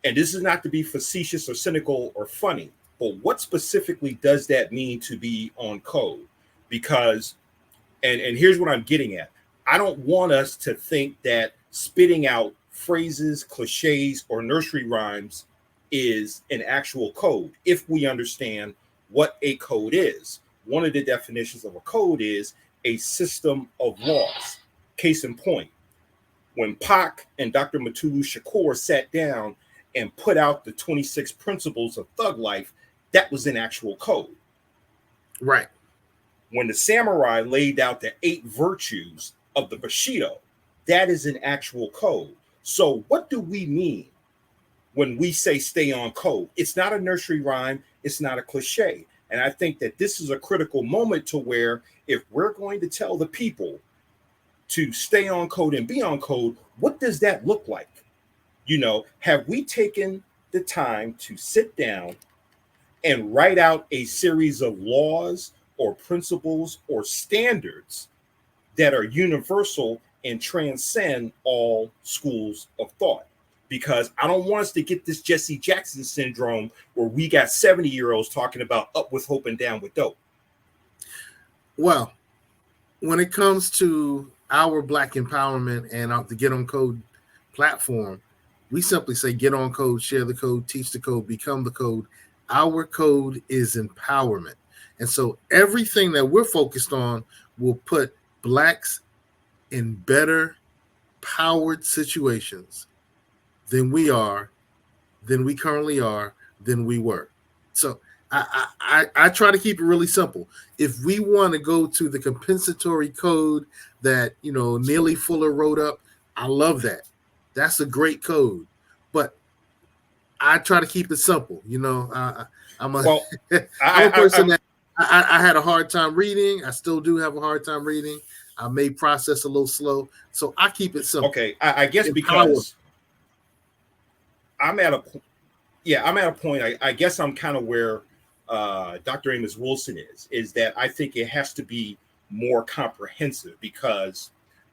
And this is not to be facetious or cynical or funny, but what specifically does that mean to be on code? Because, and here's what I'm getting at. I don't want us to think that spitting out phrases, cliches, or nursery rhymes is an actual code if we understand what a code is. One of the definitions of a code is a system of laws. Case in point, when Pac and Dr. Matulu Shakur sat down and put out the 26 principles of thug life, that was an actual code. Right. When the samurai laid out the 8 virtues of the Bushido, that is an actual code. So what do we mean when we say stay on code? It's not a nursery rhyme. It's not a cliche. And I think that this is a critical moment to where if we're going to tell the people to stay on code and be on code, what does that look like? You know, have we taken the time to sit down and write out a series of laws or principles or standards that are universal and transcend all schools of thought? Because I don't want us to get this Jesse Jackson syndrome where we got 70-year-olds talking about up with hope and down with dope. Well, when it comes to our Black empowerment and the Get On Code platform, we simply say get on code, share the code, teach the code, become the code. Our code is empowerment. And so everything that we're focused on will put Blacks in better powered situations than we currently are, than we were. So I try to keep it really simple. If we want to go to the compensatory code that, you know, Neely Fuller wrote up, I love that. That's a great code. But I try to keep it simple. You know, I'm a person that I had a hard time reading. I still do have a hard time reading. I may process a little slow. So I keep it simple. Okay. I guess because I'm at a point. I guess I'm kind of where Dr. Amos Wilson is that I think it has to be more comprehensive because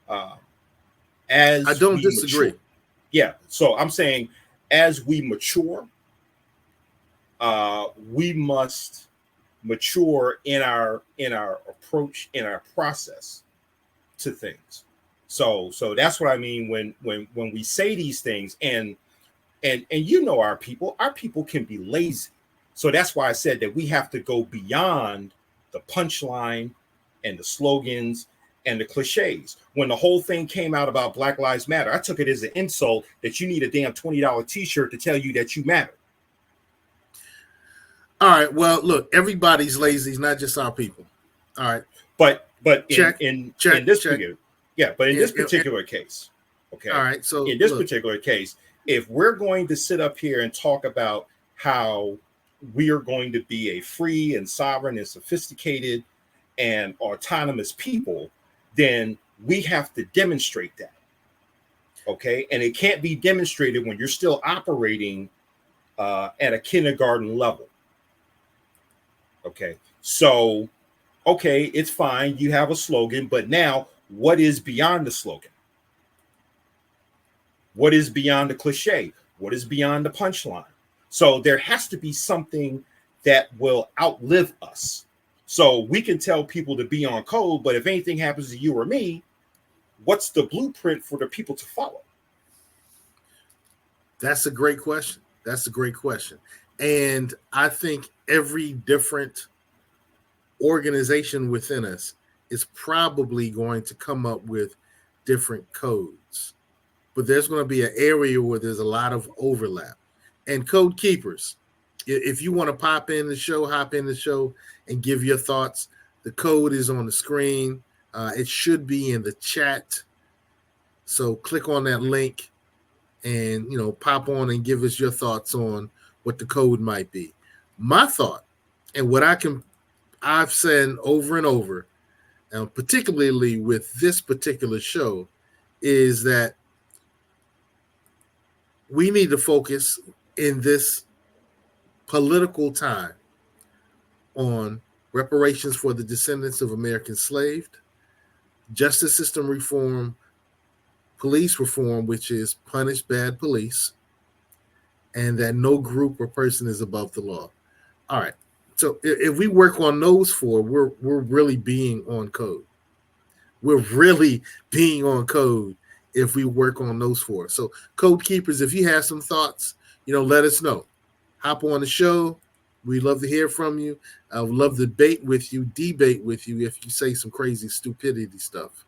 as I don't disagree. Mature, yeah. So I'm saying as we mature, we must mature in our approach, in our process to things. So that's what I mean when we say these things, and you know our people can be lazy. So that's why I said that we have to go beyond the punchline and the slogans and the cliches. When the whole thing came out about Black Lives Matter, I took it as an insult that you need a damn $20 t-shirt to tell you that you matter. All right. Well, look, everybody's lazy, not just our people. All right. But in this particular case, okay. All right. So in this particular case, if we're going to sit up here and talk about how we are going to be a free and sovereign and sophisticated and autonomous people, then we have to demonstrate that. Okay. And it can't be demonstrated when you're still operating at a kindergarten level. Okay. So, okay, it's fine. You have a slogan, but now what is beyond the slogan? What is beyond the cliche? What is beyond the punchline? So there has to be something that will outlive us. So we can tell people to be on code, but if anything happens to you or me, what's the blueprint for the people to follow? That's a great question. And I think every different organization within us is probably going to come up with different codes. But there's going to be an area where there's a lot of overlap. And code keepers, if you want to hop in the show and give your thoughts, the code is on the screen. It should be in the chat. So click on that link and, you know, pop on and give us your thoughts on what the code might be. My thought, and what I've said over and over, and particularly with this particular show, is that we need to focus in this political time on reparations for the descendants of American slaves, justice system reform, police reform, which is punish bad police, and that no group or person is above the law. All right. So if we work on those four, we're really being on code. We're really being on code if we work on those four. So code keepers, if you have some thoughts, let us know. Hop on the show. We'd love to hear from you. I would love to debate with you if you say some crazy stupidity stuff.